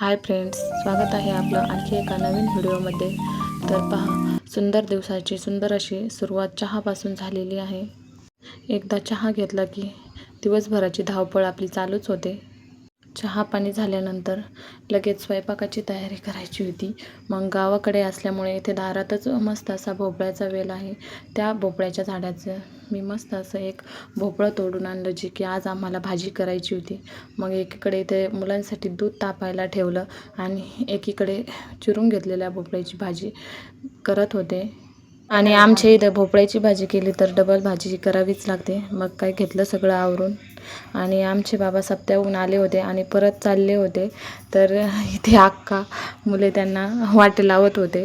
Hi friends, स्वागत आहे आपलं आणखी एका नवीन व्हिडिओमध्ये. तर पहा, सुंदर दिवसाची सुंदर अशी सुरुवात चहापासून झालेली आहे. एकदा चहा घेतला की दिवसभराची धावपळ आपली चालूच होते. चहा पाणी झाल्यानंतर लगेच स्वयंपाकाची तयारी करायची होती. मग गावाकडे असल्यामुळे इथे दारातच मस्त असा भोपळ्याचा वेल आहे. त्या भोपळ्याच्या झाडाचं मी मस्त असं एक भोपळं तोडून आणलं, जे की आज आम्हाला भाजी करायची होती. मग एकीकडे इथे मुलांसाठी दूध तापायला ठेवलं आणि एकीकडे चिरून घेतलेल्या भोपळ्याची भाजी करत होते. आणि आमच्या इथं भोपळ्याची भाजी केली तर डबल भाजी करावीच लागते. मग काय घेतलं सगळं आवरून आणि आमचे बाबा सप्त्याहून आले होते आणि परत चालले होते. तर इथे अक्का मुले त्यांना वाटे लावत होते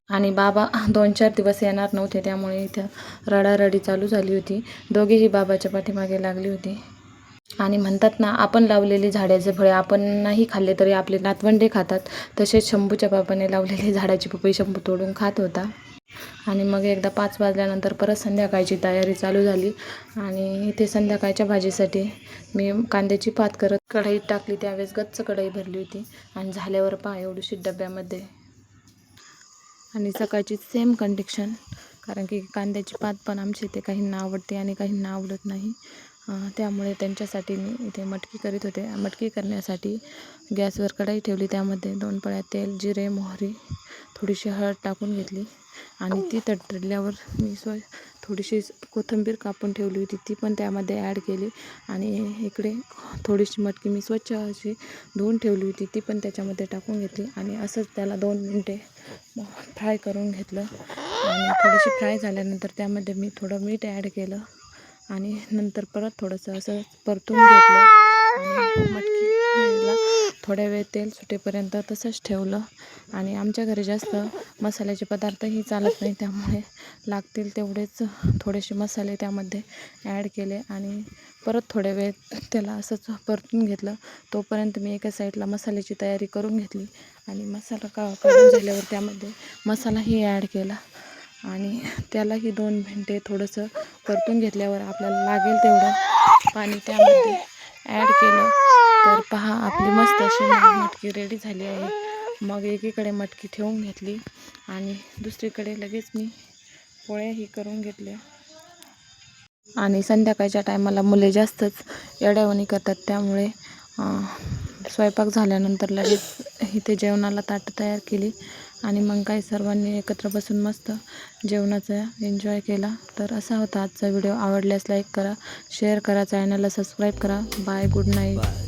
आणि बाबा 2-4 दिवस येणार नव्हते, त्यामुळे इथं रडारडी चालू झाली होती. दोघेही बाबाच्या पाठीमागे लागली होती. आणि म्हणतात ना, आपण लावलेली झाडाचे फळे आपण नाही खाल्ले तरी आपले नातवंडे खातात. तसेच शंभूच्या बाबाने लावलेली झाडाची पपई शंभू तोडून खात होता. आणि मग एकदा 5 वाजल्यानंतर परत संध्याकाळची तयारी चालू झाली. आणि इथे संध्याकाळच्या भाजीसाठी मी कांद्याची पात करत कढईत टाकली. त्यावेळेस गच्च कढई भरली होती आणि झाल्यावर पहा एवढीशी डब्यामध्ये. आणि सकाळची सेम कंडिशन, कारण की कांद्याची पात पण आमच्या इथे काहींना आवडते आणि काहींना आवडत नाही. त्यामुळे त्यांच्यासाठी मी इथे मटकी करीत होते. मटकी करण्यासाठी गॅसवर कढई ठेवली. त्यामध्ये 2 पळ्या तेल, जिरे, मोहरी, थोडीशी हळद टाकून घेतली आणि ती तडतडल्यावर मी थोडीशी कोथिंबीर कापून ठेवली होती, ती पण त्यामध्ये ॲड केली. आणि इकडे थोडीशी मटकी मी स्वच्छ अशी धुवून ठेवली होती, ती पण त्याच्यामध्ये टाकून घेतली. आणि असंच त्याला 2 मिनटे फ्राय करून घेतलं. आणि थोडीशी फ्राय झाल्यानंतर त्यामध्ये मी थोडं मीठ ॲड केलं आणि नंतर परत थोडंसं असं परतून घेतलं आणि मटकीला थोड्या वेळ तेल सुटेपर्यंत तसंच ठेवलं. आणि आमच्या घरी जास्त मसाल्याचे पदार्थही चालत नाही, त्यामुळे लागतील तेवढेच थोडेसे मसाले त्यामध्ये ॲड केले आणि परत थोड्या वेळ त्याला असंच परतून घेतलं. तोपर्यंत मी एका साईडला मसाल्याची तयारी करून घेतली आणि मसाला काढून झाल्यावर त्यामध्ये मसालाही ॲड केला आणि त्यालाही 2 मिनटे थोडंसं परतून घेतल्यावर आपल्याला लागेल तेवढं पाणी त्यामध्ये ॲड केलं. तर पहा, आपली मस्त अशी मटकी रेडी झाली आहे. मग एकीकडे मटकी ठेवून घेतली आणि दुसरीकडे लगेच मी पोळ्याही करून घेतल्या. आणि संध्याकाळच्या टायमाला मुले जास्तच येड्यावानी करतात, त्यामुळे स्वयंपाक झाल्यानंतर लगेच इथे जेवणाला ताटं तयार केली आणि मग काही सर्वांनी एकत्र बसून मस्त जेवणाचा एन्जॉय केला. तर असा होता आजचा व्हिडिओ. आवडल्यास लाईक करा, शेअर करा, चॅनलला सबस्क्राईब करा. Bye, good night.